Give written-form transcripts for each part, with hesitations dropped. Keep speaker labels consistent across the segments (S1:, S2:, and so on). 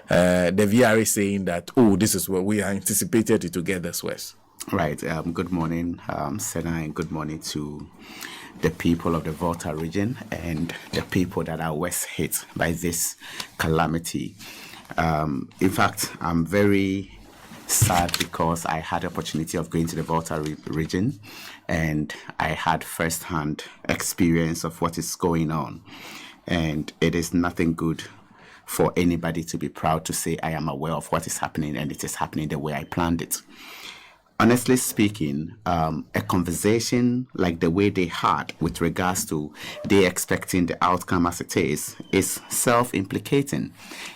S1: the VRA saying that, oh, this is what we are anticipated to get this West.
S2: Right. Good morning, Senna, and good morning to the people of the Volta region and the people that are worst hit by this calamity. In fact, I'm very sad because I had the opportunity of going to the Volta region and I had first-hand experience of what is going on. And it is nothing good for anybody to be proud to say, I am aware of what is happening and it is happening the way I planned it. Honestly speaking, a conversation like the way they had with regards to they expecting the outcome as it is self-implicating,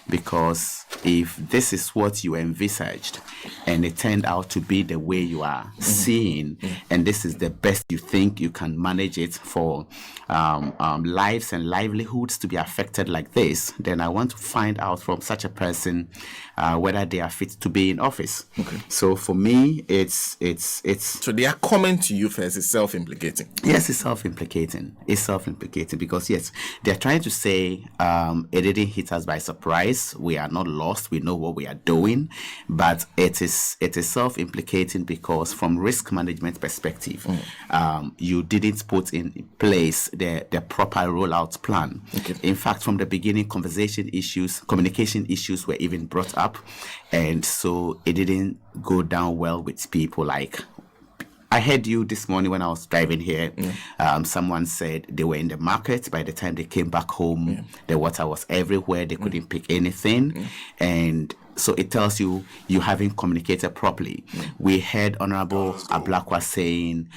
S2: because if this is what you envisaged and it turned out to be the way you are seeing, and this is the best you think you can manage it for lives and livelihoods to be affected like this, then I want to find out from such a person whether they are fit to be in office. Okay. So for me, it's
S1: so they are coming to you first. It's self-implicating.
S2: Yes, it's self-implicating. It's self-implicating because yes, they're trying to say it didn't hit us by surprise. We are not lost. We know what we are doing, but it is self-implicating because from risk management perspective, you didn't put in place the proper rollout plan. Okay. In fact, from the beginning, communication issues were even brought up, and so it didn't go down well with people. Like I heard you this morning when I was driving here. Someone said they were in the market. By the time they came back home, the water was everywhere. They couldn't pick anything. And so it tells you haven't communicated properly. We heard Honorable Ablakwa saying,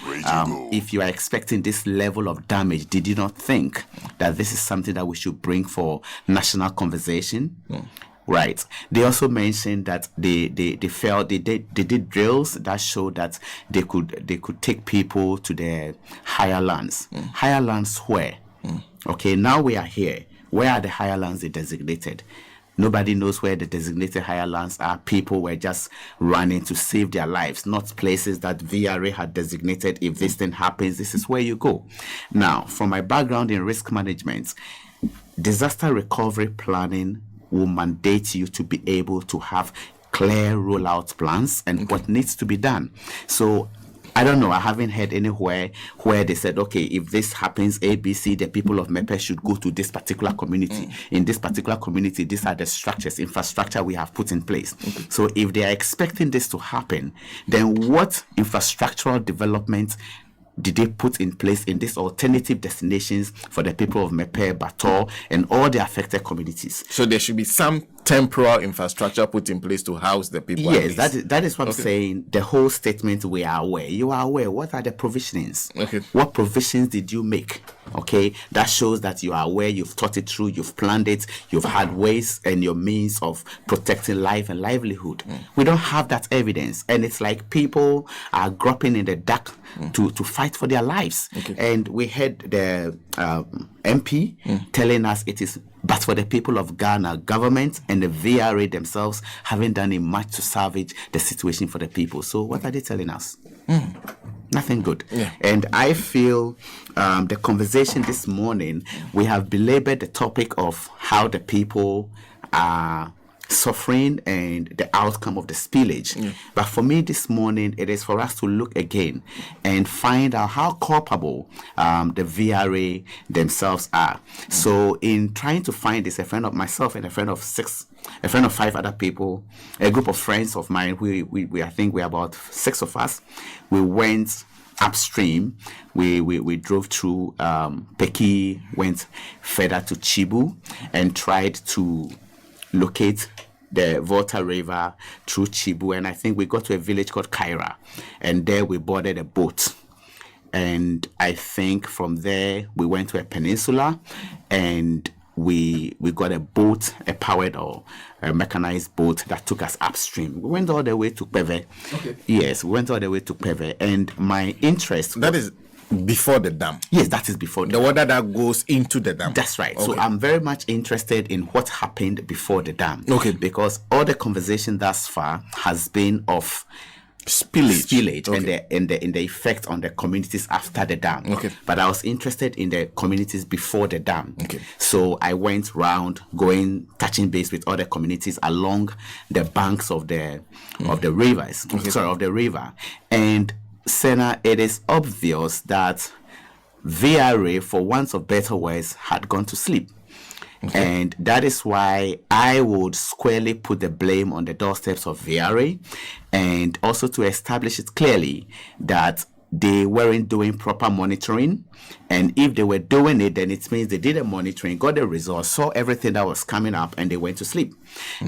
S2: if you are expecting this level of damage, did you not think that this is something that we should bring for national conversation? Right. They also mentioned that they did drills that showed that they could take people to the higher lands. Higher lands where? Okay, now we are here. Where are the higher lands they designated? Nobody knows where the designated higher lands are. People were just running to save their lives, not places that VRA had designated. If this thing happens, this is where you go. Now, from my background in risk management, disaster recovery planning will mandate you to be able to have clear rollout plans and what needs to be done. So I don't know. I haven't heard anywhere where they said, okay, if this happens, ABC, the people of Mepe should go to this particular community. In this particular community, these are the infrastructure we have put in place. So if they are expecting this to happen, then what infrastructural development did they put in place in these alternative destinations for the people of Mepe, Bator, and all the affected communities?
S1: So there should be some temporal infrastructure put in place to house the people.
S2: Yes, that is what I'm saying. The whole statement, we are aware. You are aware. What are the provisionings? Okay. What provisions did you make? Okay, that shows that you are aware, you've thought it through, you've planned it, you've had ways and your means of protecting life and livelihood. We don't have that evidence, and it's like people are groping in the dark to fight for their lives. Okay. And we heard the MP telling us it is but for the people of Ghana, government and the VRA themselves haven't done much to salvage the situation for the people. So what are they telling us? Nothing good. Yeah. And I feel the conversation this morning, we have belabored the topic of how the people are suffering and the outcome of the spillage. But for me this morning, it is for us to look again and find out how culpable the VRA themselves are. So in trying to find this, a friend of myself and a friend of 5 other people, a group of friends of mine, we I think we're about 6 of us, we went upstream. We drove through Peki, went further to Chibu and tried to locate the Volta River through Chibu, and I think we got to a village called Kaira, and there we boarded a boat. And I think from there we went to a peninsula, and we got a boat, a powered or a mechanized boat that took us upstream. We went all the way to Peve. Okay. Yes, we went all the way to Peve, and my interest...
S1: That is before the dam?
S2: Yes, that is before
S1: the water that goes into the dam.
S2: That's right. Okay. So I'm very much interested in what happened before the dam.
S1: Okay.
S2: Because all the conversation thus far has been of
S1: Spillage.
S2: Okay. and the effect on the communities after the dam.
S1: Okay.
S2: But I was interested in the communities before the dam.
S1: Okay.
S2: So I went round, touching base with other communities along the banks of the rivers.
S1: Okay.
S2: Sorry, of the river. And Senna, it is obvious that VRA, for want of better words, had gone to sleep. Okay. And that is why I would squarely put the blame on the doorsteps of VRA, and also to establish it clearly that they weren't doing proper monitoring. And if they were doing it, then it means they did the monitoring, got the results, saw everything that was coming up, and they went to sleep.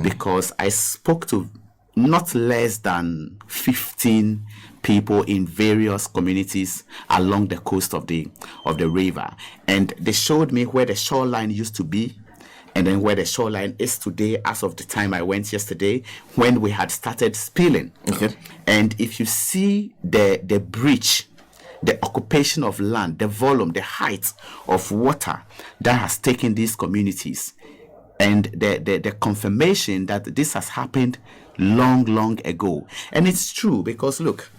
S2: Because I spoke to not less than 15 people in various communities along the coast of the river, and they showed me where the shoreline used to be, and then where the shoreline is today as of the time I went yesterday, when we had started spilling.
S1: Okay.
S2: And if you see the breach, the occupation of land, the volume, the height of water that has taken these communities, and the confirmation that this has happened long ago. And it's true, because look,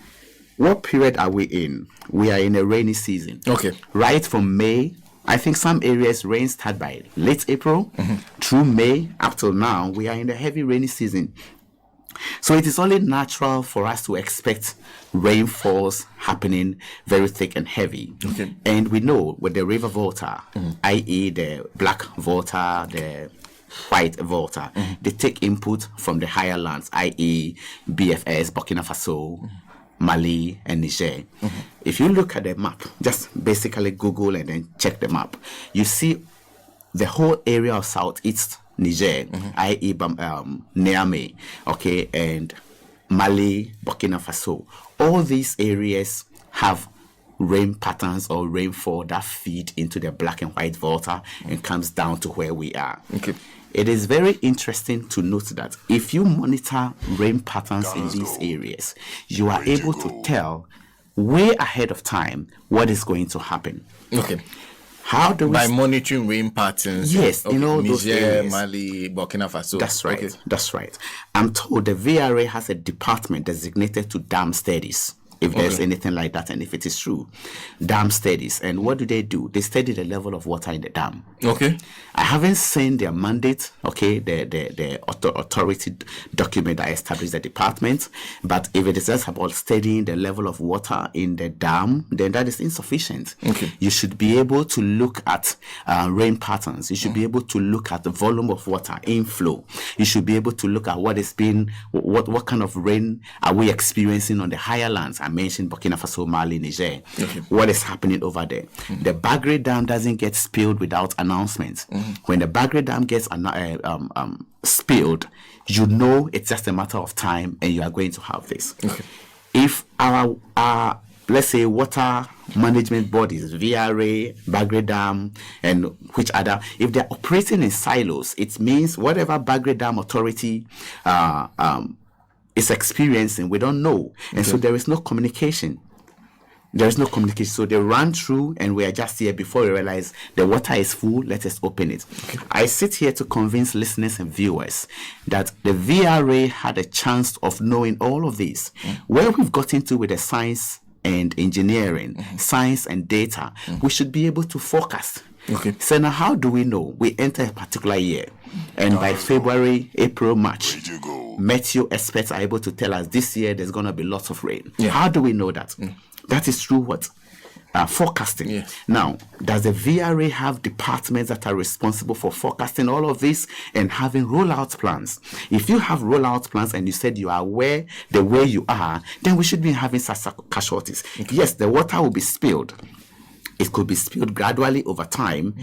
S2: what period are we in? We are in a rainy season.
S1: Okay.
S2: Right from May, I think some areas rain start by late April through May up till now. We are in the heavy rainy season. So it is only natural for us to expect rainfalls happening very thick and heavy.
S1: Okay.
S2: And we know with the river volta, i.e. the black volta, the white volta, they take input from the higher lands, i.e. BFS, Burkina Faso, Mali, and Niger. If you look at the map, just basically Google and then check the map, you see the whole area of Southeast Niger, i.e. Niamey, okay, and Mali, Burkina Faso. All these areas have rain patterns or rainfall that feed into the black and white volta and comes down to where we are.
S1: Okay.
S2: It is very interesting to note that if you monitor rain patterns in these areas, you are able to tell way ahead of time what is going to happen.
S1: Okay.
S2: How do we...
S1: By monitoring rain patterns.
S2: Yes,
S1: okay.
S2: in all those
S1: Niger,
S2: areas.
S1: Mali, Burkina Faso.
S2: That's right.
S1: Okay.
S2: That's right. I'm told the VRA has a department designated to dam studies, if there's anything like that, and if it is true. Dam studies. And what do? They study the level of water in the dam.
S1: Okay.
S2: I haven't seen their mandate, okay, the authority document that established the department, but if it is just about studying the level of water in the dam, then that is insufficient.
S1: Okay.
S2: You should be able to look at rain patterns. You should be able to look at the volume of water inflow. You should be able to look at what kind of rain are we experiencing on the higher lands. I mentioned Burkina Faso, Mali, Niger. Okay. What is happening over there? The Bagre Dam doesn't get spilled without announcements. When the Bagre Dam gets spilled, you know it's just a matter of time and you are going to have this. Okay. If our let's say water management bodies, VRA, Bagre Dam, and which other, if they're operating in silos, it means whatever Bagre Dam authority is experiencing, we don't know. And so there is no communication. There is no communication. So they run through and we are just here before we realize the water is full, let us open it. Okay. I sit here to convince listeners and viewers that the VRA had a chance of knowing all of this. Where we've got into with the science and engineering, science and data, we should be able to forecast. Okay. So now how do we know? We enter a particular year, and by February, April, March, meteo experts are able to tell us this year there's going to be lots of rain. Yeah. How do we know that? That is through what? Forecasting. Yeah. Now, does the VRA have departments that are responsible for forecasting all of this and having rollout plans? If you have rollout plans and you said you are aware the way you are, then we should be having such casualties. Okay. Yes, the water will be spilled. It could be spilled gradually over time.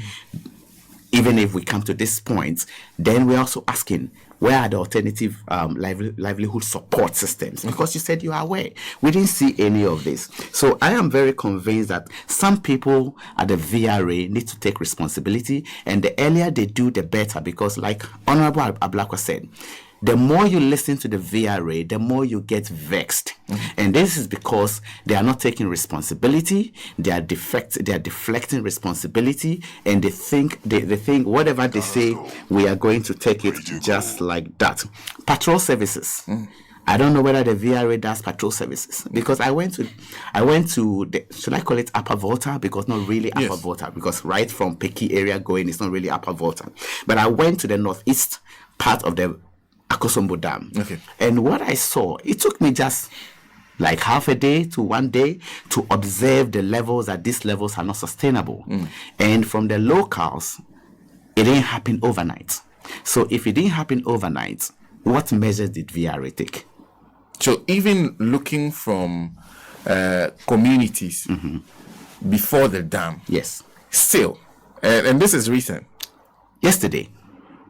S2: Even if we come to this point, then we're also asking, where are the alternative livelihood support systems? Because you said you are aware. We didn't see any of this. So I am very convinced that some people at the VRA need to take responsibility, and the earlier they do, the better, because like Honorable Ablakwa said, the more you listen to the VRA, the more you get vexed. And this is because they are not taking responsibility, they are deflecting responsibility, and they think whatever they say, we are going to take it just like that. Patrol services. I don't know whether the VRA does patrol services, because I went to the, should I call it Upper Volta? Because not really Upper Volta, because right from Peki area going, it's not really Upper Volta. But I went to the northeast part of the Akosombo Dam.
S1: Okay.
S2: And what I saw, it took me just like half a day to 1 day to observe the levels, that these levels are not sustainable. And from the locals, it didn't happen overnight. So if it didn't happen overnight, what measures did VRA take?
S1: So even looking from communities before the dam,
S2: Yes.
S1: still, and this is recent.
S2: Yesterday.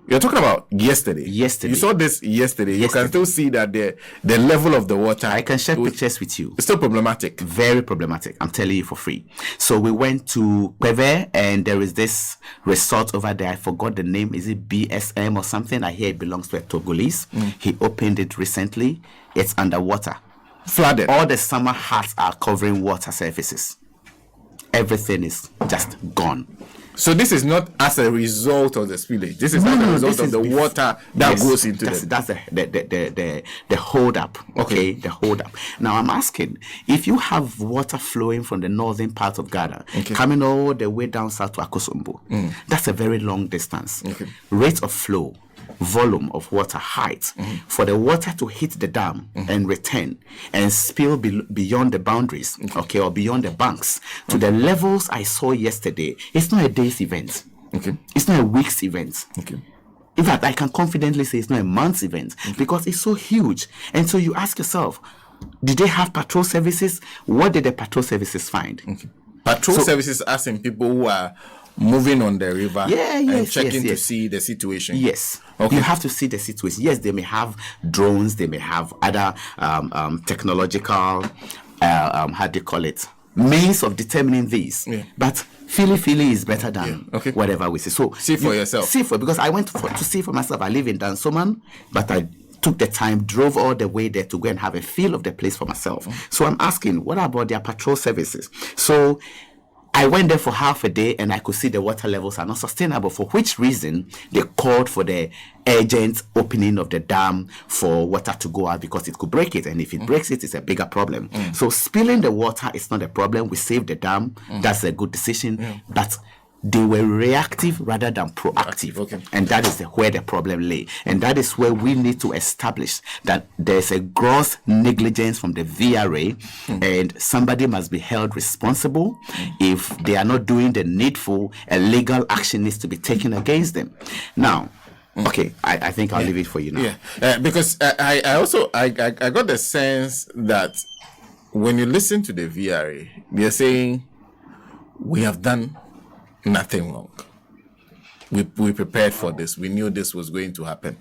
S1: You're talking about yesterday.
S2: Yesterday.
S1: You saw this yesterday. You can still see that the level of the water.
S2: I can share pictures with you.
S1: It's still problematic.
S2: Very problematic. I'm telling you for free. So we went to Kweve, and there is this resort over there. I forgot the name. Is it BSM or something? I hear it belongs to a Togolese. He opened it recently. It's underwater.
S1: Flooded.
S2: All the summer huts are covering water surfaces. Everything is just gone.
S1: So this is not as a result of the spillage. This is as a result of the water that goes into
S2: that's the hold up. Okay, the hold up. Now I'm asking, if you have water flowing from the northern part of Ghana, coming all the way down south to Akosombo, that's a very long distance. Rate of flow, volume of water, height, for the water to hit the dam and return and spill beyond the boundaries, or beyond the banks to the levels I saw yesterday, it's not a day's event. It's not a week's event. In fact, I can confidently say it's not a month's event, because it's so huge. And so you ask yourself, did they have patrol services? What did the patrol services find?
S1: Patrol services asking people who are moving on the river and checking to see the situation.
S2: Yes. You have to see the situation. Yes, they may have drones, they may have other technological, how do you call it, means of determining these. But Philly is better than whatever we see. So
S1: see for yourself.
S2: Because I went to see for myself. I live in Dansoman, but I took the time, drove all the way there to go and have a feel of the place for myself. So I'm asking, what about their patrol services? So I went there for half a day, and I could see the water levels are not sustainable, for which reason they called for the urgent opening of the dam for water to go out, because it could break it. And if it breaks it, it's a bigger problem. So spilling the water is not a problem. We saved the dam. That's a good decision. But they were reactive rather than proactive. And that is where the problem lay. And that is where we need to establish that there's a gross negligence from the VRA, and somebody must be held responsible. If they are not doing the needful, a legal action needs to be taken against them. Now, I think I'll leave it for you now.
S1: Because I got the sense that when you listen to the VRA, they're saying, we have done nothing wrong. We prepared for this. We knew this was going to happen.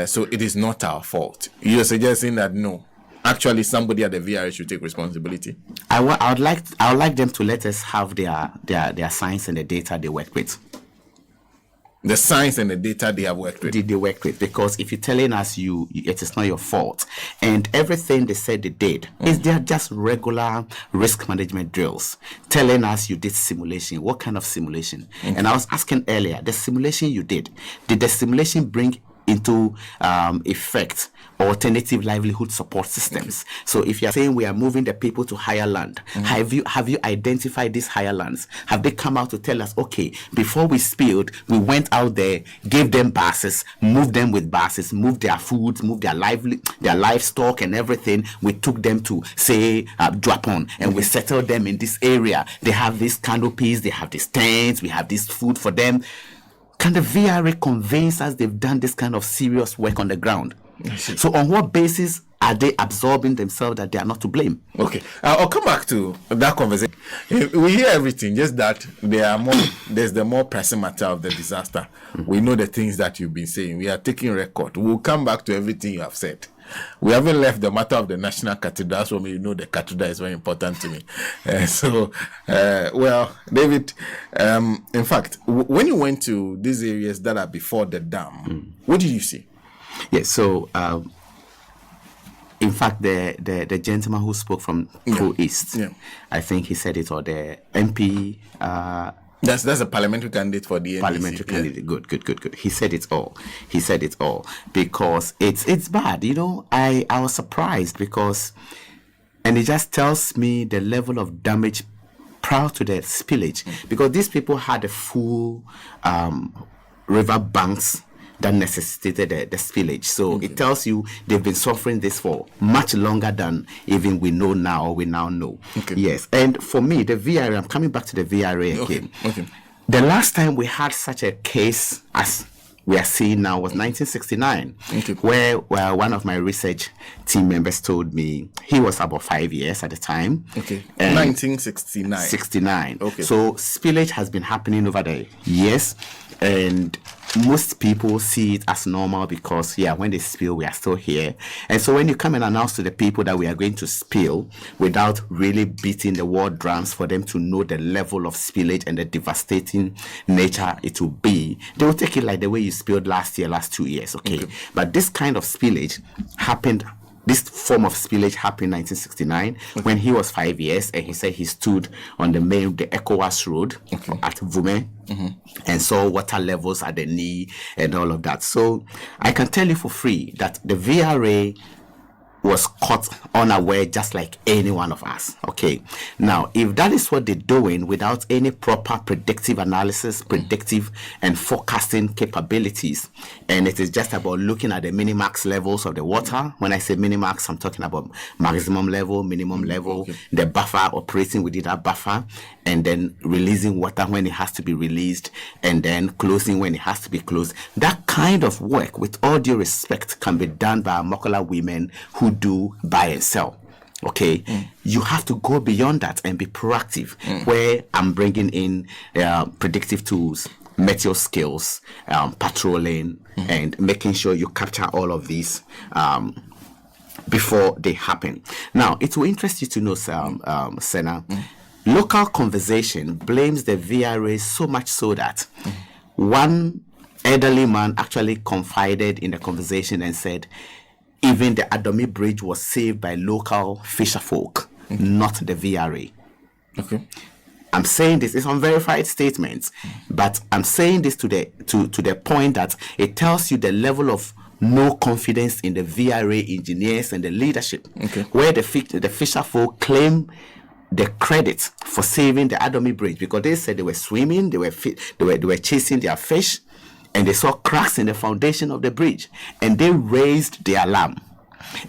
S1: So it is not our fault. You're suggesting that no, actually somebody at the VRA should take responsibility.
S2: I would like them to let us have their science and the data they work with.
S1: The science and the data they have worked with.
S2: They work with, because if you're telling us it is not your fault, and everything they said they did is they're just regular risk management drills, telling us you did simulation. What kind of simulation? And I was asking earlier, the simulation you did the simulation bring into effect alternative livelihood support systems? So if you're saying we are moving the people to higher land, have you identified these higher lands? Have they come out to tell us, okay, before we spilled, we went out there, gave them buses, moved them with buses, moved their food, moved their livestock and everything. We took them to, say, Dwapon, and we settled them in this area. They have these canopies, they have these tents, we have this food for them. Can the VRA convince us they've done this kind of serious work on the ground? So on what basis are they absorbing themselves that they are not to blame?
S1: Okay, I'll come back to that conversation. We hear everything, just that there's the more pressing matter of the disaster. We know the things that you've been saying. We are taking record. We'll come back to everything you have said. We haven't left the matter of the National Cathedral, so you know the cathedral is very important to me. Well, David, in fact, when you went to these areas that are before the dam, what did you see?
S2: Yes, so in fact, the gentleman who spoke from Pro East, I think he said it, or the MP
S1: That's a parliamentary candidate for the NDC.
S2: Parliamentary candidate. Good. He said it all. Because it's bad. I was surprised because, and it just tells me the level of damage prior to the spillage, because these people had a full river banks that necessitated the spillage. So it tells you they've been suffering this for much longer than even we know now, or we now know. Yes. And for me, the VRA, I'm coming back to the VRA again. The last time we had such a case as we are seeing now was 1969, where one of my research team members told me he was about 5 years at the time.
S1: 1969.
S2: 69. So spillage has been happening over the years, and most people see it as normal because, when they spill, we are still here. And so when you come and announce to the people that we are going to spill without really beating the war drums for them to know the level of spillage and the devastating nature it will be, they will take it like the way you spilled last 2 years, But this kind of spillage happened. This form of spillage happened in 1969 when he was 5 years, and he said he stood on the ECOWAS road at Vume and saw water levels at the knee and all of that. So I can tell you for free that the VRA was caught unaware just like any one of us. Now, if that is what they're doing without any proper predictive analysis, predictive and forecasting capabilities, and it is just about looking at the minimax levels of the water. When I say minimax, I'm talking about maximum level, minimum level, the buffer, operating within that buffer, and then releasing water when it has to be released, and then closing when it has to be closed. That kind of work, with all due respect, can be done by Amokola women who do buy and sell. You have to go beyond that and be proactive, where I'm bringing in predictive tools, meteo skills, patrolling, and making sure you capture all of these before they happen. Now, it will interest you to know, Senna, local conversation blames the VRA so much so that one elderly man actually confided in the conversation and said, even the Adomi Bridge was saved by local fisher folk, not the VRA. I'm saying this, it's unverified statements, but I'm saying this to the point that it tells you the level of no confidence in the VRA engineers and the leadership, where the fisher folk claim the credit for saving the Adomi Bridge because they said they were swimming, they were chasing their fish, and they saw cracks in the foundation of the bridge, and they raised the alarm.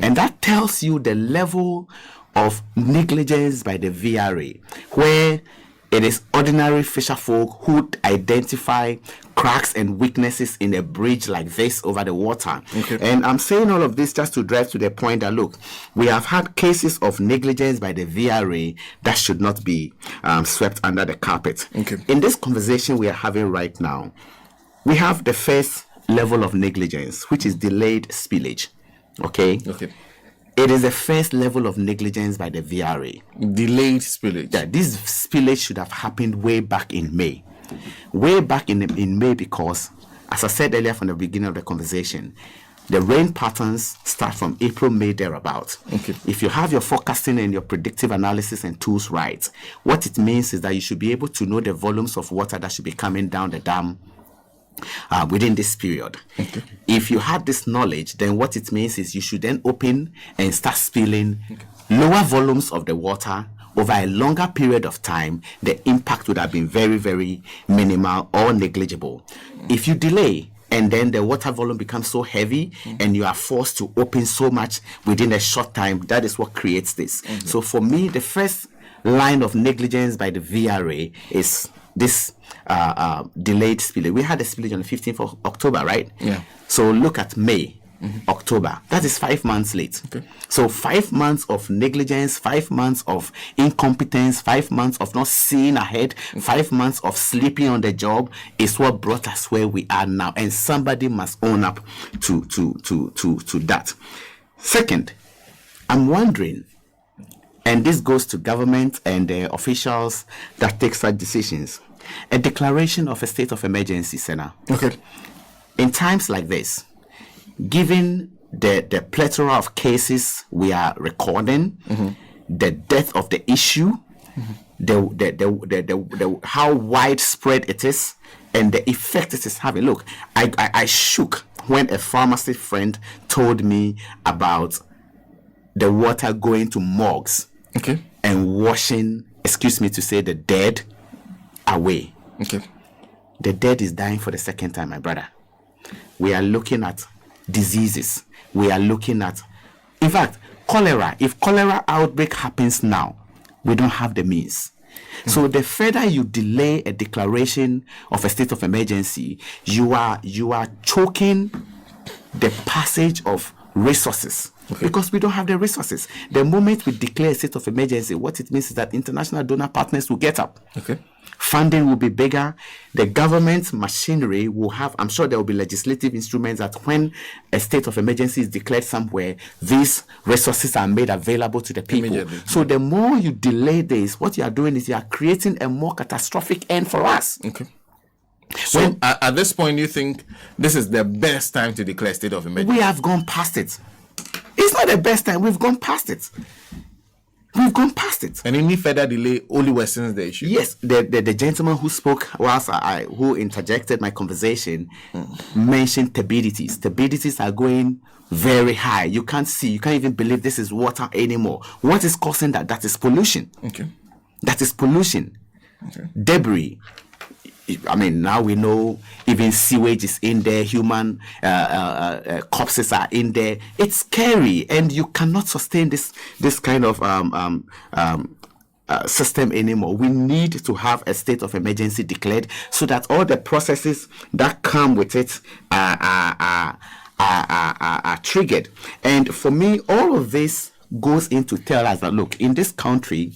S2: And that tells you the level of negligence by the VRA, where it is ordinary fisher folk who identify cracks and weaknesses in a bridge like this over the water. And I'm saying all of this just to drive to the point that, look, we have had cases of negligence by the VRA that should not be swept under the carpet. In this conversation we are having right now, we have the first level of negligence, which is delayed spillage. It is the first level of negligence by the VRA.
S1: Delayed spillage.
S2: This spillage should have happened way back in May. Way back in May because, as I said earlier from the beginning of the conversation, the rain patterns start from April, May, thereabout. If you have your forecasting and your predictive analysis and tools right, what it means is that you should be able to know the volumes of water that should be coming down the dam within this period. If you had this knowledge, then what it means is you should then open and start spilling lower volumes of the water over a longer period of time. The impact would have been very, very minimal or negligible. If you delay and then the water volume becomes so heavy and you are forced to open so much within a short time, that is what creates this. So for me, the first line of negligence by the VRA is this delayed spillage. We had a spillage on the 15th of October, right? So look at May, October. That is 5 months late. So 5 months of negligence, 5 months of incompetence, 5 months of not seeing ahead, 5 months of sleeping on the job is what brought us where we are now. And somebody must own up to that. Second, I'm wondering, and this goes to government and the officials that take such decisions, a declaration of a state of emergency, Senna. In times like this, given the plethora of cases we are recording, the depth of the issue, how widespread it is and the effect it is having. Look, I shook when a pharmacy friend told me about the water going to morgues and washing, excuse me to say, the dead away. The dead is dying for the second time, my brother. We are looking at diseases. We are looking at, in fact, cholera. If cholera outbreak happens now, we don't have the means. So the further you delay a declaration of a state of emergency, you are choking the passage of resources. Because we don't have the resources. The moment we declare a state of emergency, what it means is that international donor partners will get up. Funding will be bigger. The government machinery will have, I'm sure there will be legislative instruments that when a state of emergency is declared somewhere, these resources are made available to the people. So the more you delay this, what you are doing is you are creating a more catastrophic end for us.
S1: So at this point, you think this is the best time to declare state of emergency?
S2: We have gone past it. It's not the best time. We've gone past it. And
S1: any further delay only worsens the issue.
S2: Yes, the gentleman who spoke who interjected my conversation mentioned turbidities. Turbidities are going very high. You can't even believe this is water anymore. What is causing that? That is pollution. That is pollution. Debris. I mean, now we know even sewage is in there, human corpses are in there. It's scary, and you cannot sustain this kind of system anymore. We need to have a state of emergency declared so that all the processes that come with it are triggered. And for me, all of this goes into tell us that, look, in this country,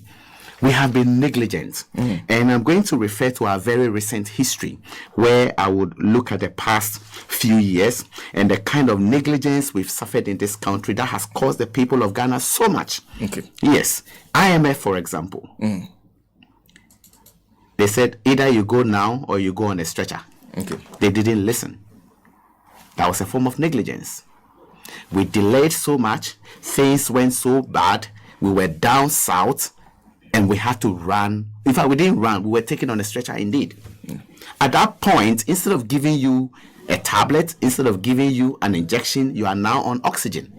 S2: we have been negligent. And I'm going to refer to our very recent history, where I would look at the past few years and the kind of negligence we've suffered in this country that has caused the people of Ghana so much. Yes. IMF, for example. They said either you go now or you go on a stretcher. They didn't listen. That was a form of negligence. We delayed so much. Things went so bad. We were down south. And we had to run. In fact, we didn't run. We were taken on a stretcher indeed. At that point, instead of giving you a tablet, instead of giving you an injection, you are now on oxygen.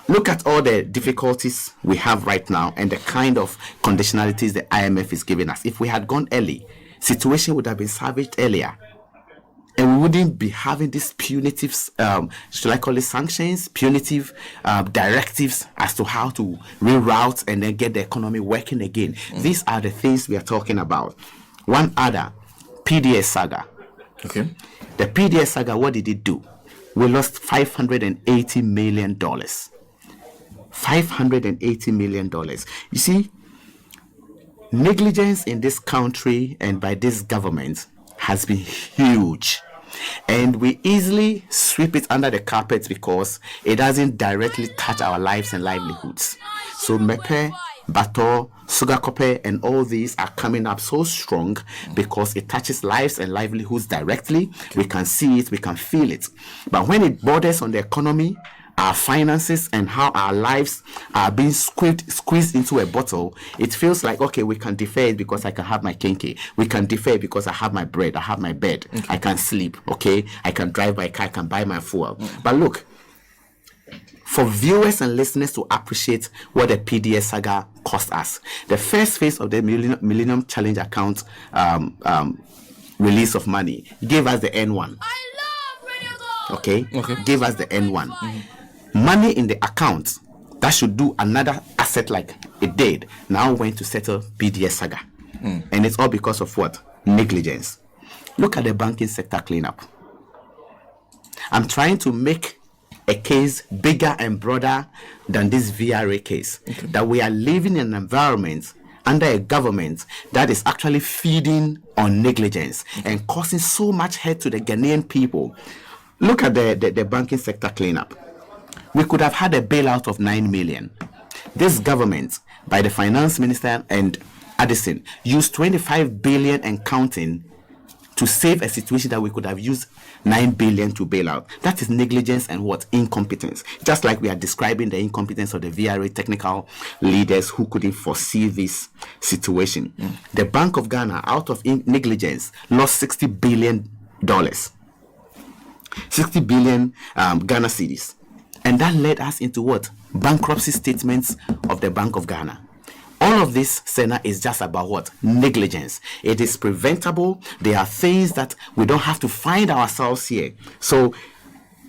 S2: Look at all the difficulties we have right now and the kind of conditionalities the IMF is giving us. If we had gone early, situation would have been salvaged earlier. And we wouldn't be having these punitive, should I call it sanctions, punitive directives as to how to reroute and then get the economy working again. These are the things we are talking about. One other, PDS saga. The PDS saga, what did it do? We lost $580 million. $580 million. You see, negligence in this country and by this government has been huge. And we easily sweep it under the carpet because it doesn't directly touch our lives and livelihoods. So Mepe, Bato, Sugakope, and all these are coming up so strong because it touches lives and livelihoods directly. We can see it, we can feel it. But when it borders on the economy, our finances, and how our lives are being squeezed into a bottle, it feels like, okay, we can defer it because I can have my kinky. We can defer it because I have my bread, I have my bed, I can sleep, okay? I can drive my car, I can buy my fuel. But look, for viewers and listeners to appreciate what the PDS saga cost us, the first phase of the Millennium Challenge account release of money gave us the N1. Okay? Gave us the N1. Money in the account that should do another asset like it did now went to settle PDS saga. And it's all because of what? Negligence. Look at the banking sector cleanup. I'm trying to make a case bigger and broader than this VRA case. That we are living in an environment under a government that is actually feeding on negligence and causing so much hurt to the Ghanaian people. Look at the banking sector cleanup. We could have had a bailout of 9 million. This government, by the finance minister and Addison, used 25 billion and counting to save a situation that we could have used 9 billion to bail out. That is negligence and what? Incompetence. Just like we are describing the incompetence of the VRA technical leaders who couldn't foresee this situation. The Bank of Ghana, out of negligence, lost $60 billion. 60 billion Ghana cedis. And that led us into what? Bankruptcy statements of the Bank of Ghana. All of this, Senna, is just about what? Negligence. It is preventable. There are things that we don't have to find ourselves here. So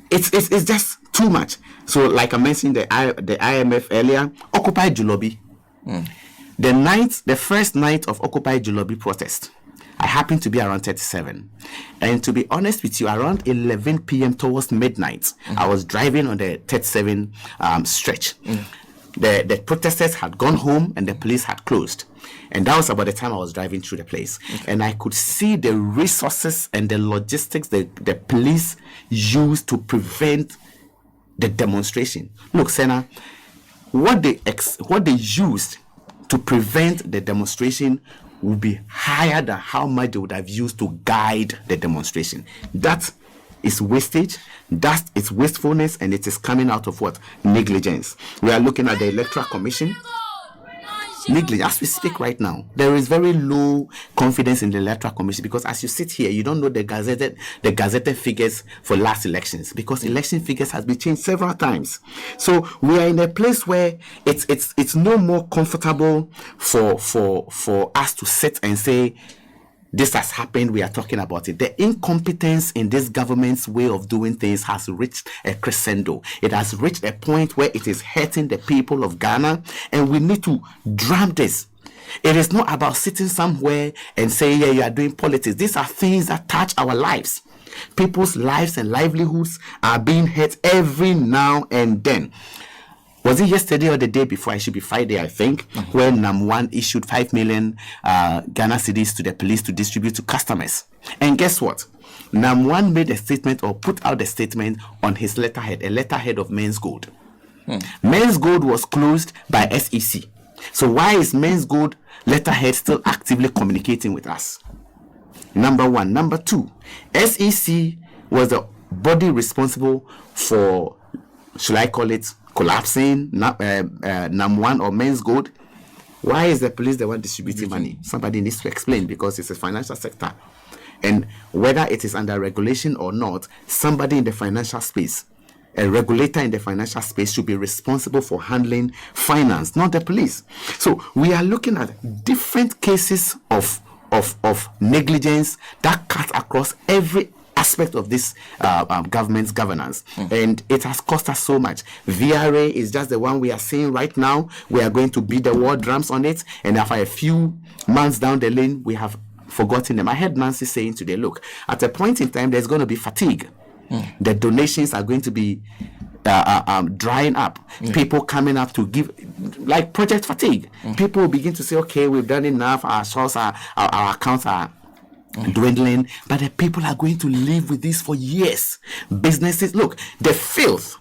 S2: it's just too much. So like I mentioned the IMF earlier, Occupy Julobi. The first night of Occupy Julobi protest, I happened to be around 37. And to be honest with you, around 11 p.m. towards midnight, I was driving on the 37 stretch. The protesters had gone home and the police had closed. And that was about the time I was driving through the place. And I could see the resources and the logistics the police used to prevent the demonstration. Look, Senna, what they used to prevent the demonstration would be higher than how much they would have used to guide the demonstration. That is wastage, that is wastefulness, and it is coming out of what? Negligence. We are looking at the Electoral Commission. Negligence. As we speak right now, there is very low confidence in the Electoral Commission because as you sit here, you don't know the gazetted figures for last elections because election figures has been changed several times. So we are in a place where it's no more comfortable for us to sit and say, this has happened, we are talking about it. The incompetence in this government's way of doing things has reached a crescendo. It has reached a point where it is hurting the people of Ghana, and we need to drum this. It is not about sitting somewhere and saying, yeah, you are doing politics. These are things that touch our lives. People's lives and livelihoods are being hurt every now and then. Was it yesterday or the day before? It should be Friday, I think, when NAM1 issued 5 million Ghana cedis to the police to distribute to customers. And guess what? NAM1 made a statement or put out a statement on his letterhead, a letterhead of Men's Gold. Men's Gold was closed by SEC. So why is Men's Gold letterhead still actively communicating with us? Number one. Number two, SEC was the body responsible for, should I call it, collapsing NAM1 or Men's Gold. Why is the police the one distributing money? Somebody needs to explain because it's a financial sector. And whether it is under regulation or not, somebody in the financial space, a regulator in the financial space should be responsible for handling finance, not the police. So we are looking at different cases of negligence that cut across every aspect of this government's governance, and it has cost us so much. VRA is just the one we are seeing right now. We are going to beat the war drums on it, and after a few months down the lane, we have forgotten them. I heard Nancy saying today, look, at a point in time, there's going to be fatigue. The donations are going to be drying up. People coming up to give, like project fatigue. People will begin to say, okay, we've done enough. Our source, our accounts are dwindling, but the people are going to live with this for years. Businesses, look, the filth,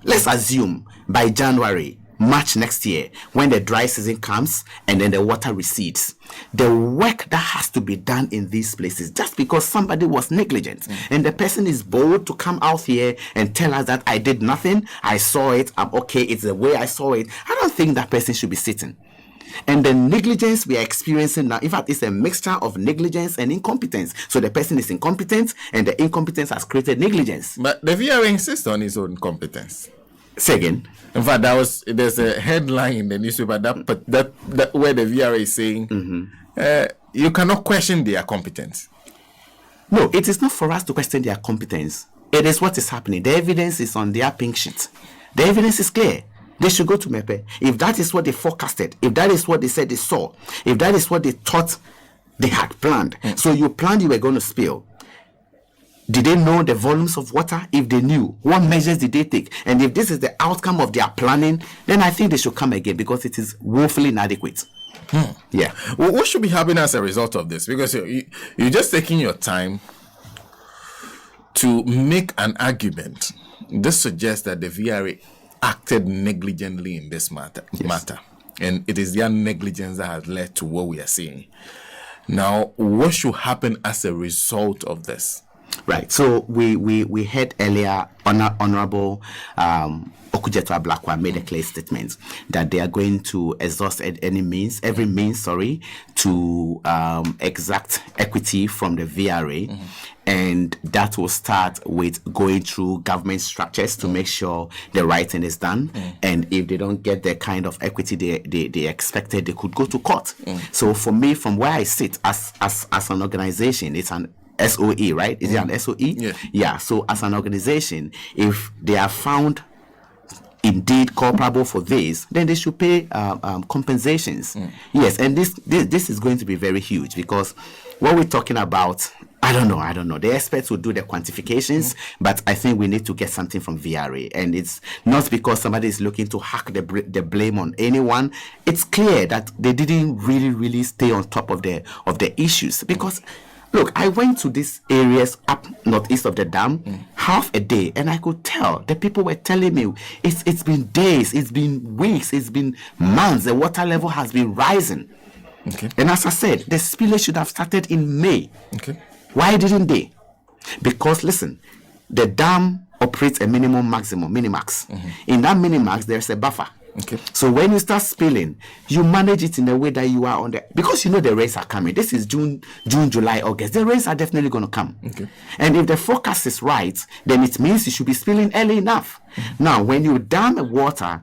S2: let's assume by January, March next year, when the dry season comes and then the water recedes, the work that has to be done in these places, just because somebody was negligent and the person is bold to come out here and tell us that I did nothing, I saw it, I'm okay, it's the way I saw it, I don't think that person should be sitting. And the negligence we are experiencing now, in fact, it's a mixture of negligence and incompetence. So the person is incompetent, and the incompetence has created negligence.
S1: But the VRA insists on his own competence.
S2: Say again.
S1: In fact, there's a headline in the newspaper that where the VRA is saying you cannot question their competence.
S2: No, it is not for us to question their competence. It is what is happening. The evidence is on their pink sheet. The evidence is clear. They should go to MEPE. If that is what they forecasted, if that is what they said they saw, if that is what they thought they had planned. So you planned you were going to spill. Did they know the volumes of water? If they knew, what measures did they take? And if this is the outcome of their planning, then I think they should come again because it is woefully inadequate. Yeah.
S1: Well, what should be happening as a result of this? Because you're just taking your time to make an argument. This suggests that the VRA acted negligently in this matter. And it is their negligence that has led to what we are seeing. Now, what should happen as a result of this?
S2: Right. So we heard earlier, Honorable Okujeto Ablakwa made a clear statement that they are going to exhaust every means, to exact equity from the VRA. And that will start with going through government structures to make sure the right thing is done. And if they don't get the kind of equity they expected, they could go to court. So for me, from where I sit as an organization, it's an SOE, right? Is it an SOE? Yeah. So as an organization, if they are found indeed culpable for this, then they should pay compensations. Yes, and this is going to be very huge, because what we're talking about, I don't know. The experts will do the quantifications, but I think we need to get something from VRA. And it's not because somebody is looking to hack the blame on anyone. It's clear that they didn't really stay on top of the issues, because look, I went to these areas up northeast of the dam half a day, and I could tell the people were telling me it's been days, it's been weeks, it's been months. The water level has been rising.
S1: Okay.
S2: And as I said, the spillage should have started in May.
S1: Okay.
S2: Why didn't they? Because listen, the dam operates a minimum, maximum, minimax. In that minimax, there's a buffer.
S1: Okay.
S2: So when you start spilling, you manage it in a way that you are on the, because you know the rains are coming. This is June, July, August. The rains are definitely going to come.
S1: Okay.
S2: And if the forecast is right, then it means you should be spilling early enough. Now, when you dam water,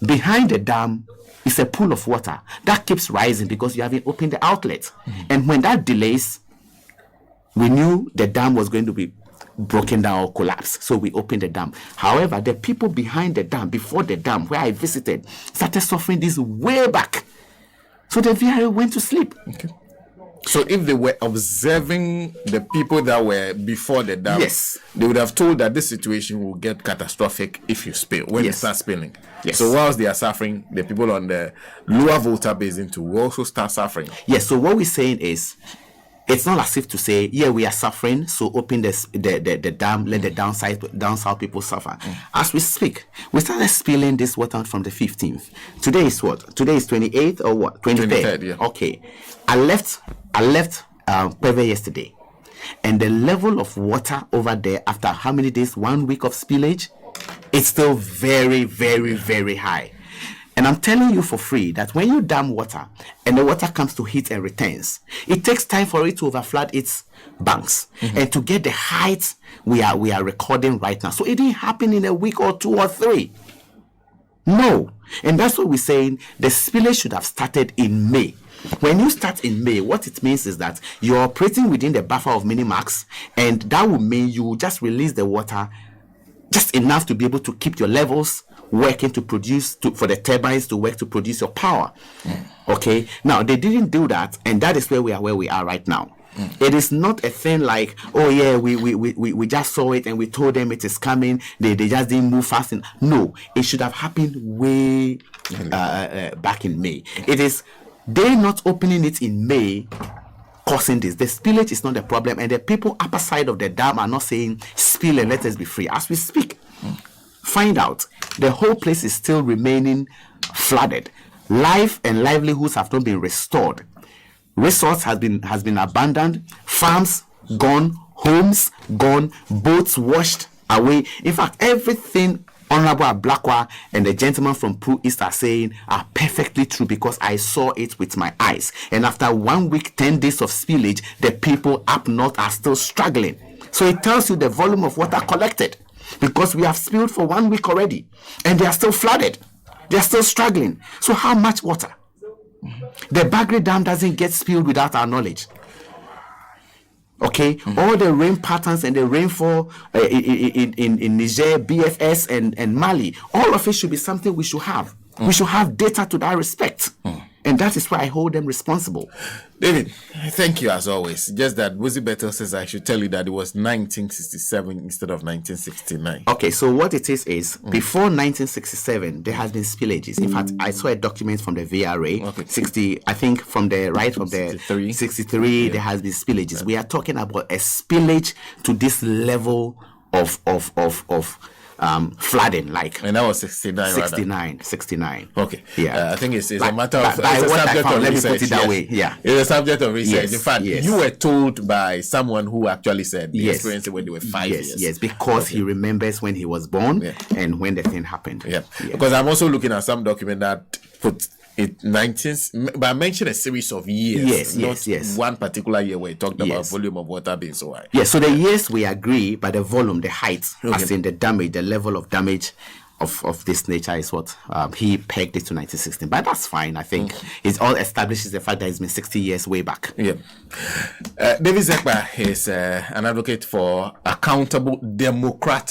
S2: behind the dam is a pool of water that keeps rising because you haven't opened the outlet. And when that delays, we knew the dam was going to be broken down or collapsed, so we opened the dam. However, the people behind the dam, before the dam, where I visited, started suffering this way back. So the VRA went to sleep.
S1: Okay. So if they were observing the people that were before the dam,
S2: yes,
S1: they would have told that this situation will get catastrophic if you spill, when you start spilling.
S2: Yes.
S1: So whilst they are suffering, the people on the lower Volta basin too will also start suffering.
S2: Yes, so what we're saying is, it's not as if to say, yeah, we are suffering, so open the dam, let the down south people suffer. As we speak, we started spilling this water from the 15th. Today is what? Today is 28th or what? 23rd.
S1: Yeah.
S2: Okay. I left Peve yesterday, and the level of water over there after how many days? 1 week of spillage, it's still very, very, very high. And I'm telling you for free that when you dam water and the water comes to heat and returns, it takes time for it to overflood its banks and to get the heights we are recording right now. So it didn't happen in a week or 2 or 3. No. And that's what we're saying. The spillage should have started in May. When you start in May, what it means is that you're operating within the buffer of minimax, and that will mean you just release the water just enough to be able to keep your levels working to produce, for the turbines to work to produce your power. Okay, now they didn't do that, and that is where we are right now. It is not a thing like, oh yeah, we just saw it and we told them it is coming, they just didn't move fast. No, it should have happened way back in May. It is they not opening it in May causing this. The spillage is not the problem, and the people upper side of the dam are not saying spill and let us be free. As we speak, find out the whole place is still remaining flooded. Life and livelihoods have not been restored. Resource has been abandoned. Farms gone, homes gone, boats washed away. In fact, everything Honorable Ablakwa and the gentleman from Pro East are saying are perfectly true, because I saw it with my eyes. And after 1 week, 10 days of spillage, the people up north are still struggling. So it tells you the volume of water collected, because we have spilled for 1 week already and they are still flooded. They are still struggling. So how much water? The Bagre Dam doesn't get spilled without our knowledge. Okay, all the rain patterns and the rainfall in Niger, BFS, and Mali, all of it should be something we should have. We should have data to that respect. And that is why I hold them responsible.
S1: David, thank you as always. Just that Wozi Betel says I should tell you that it was 1967 instead of 1969.
S2: Okay, so what it is before 1967, there has been spillages. In fact, I saw a document from the VRA, 63, there has been spillages. We are talking about a spillage to this level of flooding, like,
S1: And that was 69.
S2: 69.
S1: Okay.
S2: Yeah.
S1: I think it's
S2: Like,
S1: a matter of
S2: by
S1: it's a
S2: what I
S1: subject
S2: found,
S1: of
S2: let me
S1: research.
S2: put it that way. Yeah.
S1: It's a subject of research.
S2: Yes,
S1: In fact,
S2: yes.
S1: you were told by someone who actually said they
S2: Yes.
S1: experienced it when they were 5 years.
S2: Yes, because he remembers when he was born
S1: Yeah.
S2: and when the thing happened.
S1: Yeah. Because I'm also looking at some document that put it 19, but I mentioned a series of years, not one particular year where it talked about volume of water being so high.
S2: Yes, so the years we agree, but the volume, the height, as in the damage, the level of damage of this nature is what he pegged it to 1916. But that's fine. I think it all establishes the fact that it's been 60 years way back.
S1: Yeah. David Zekpah is an advocate for accountable democratic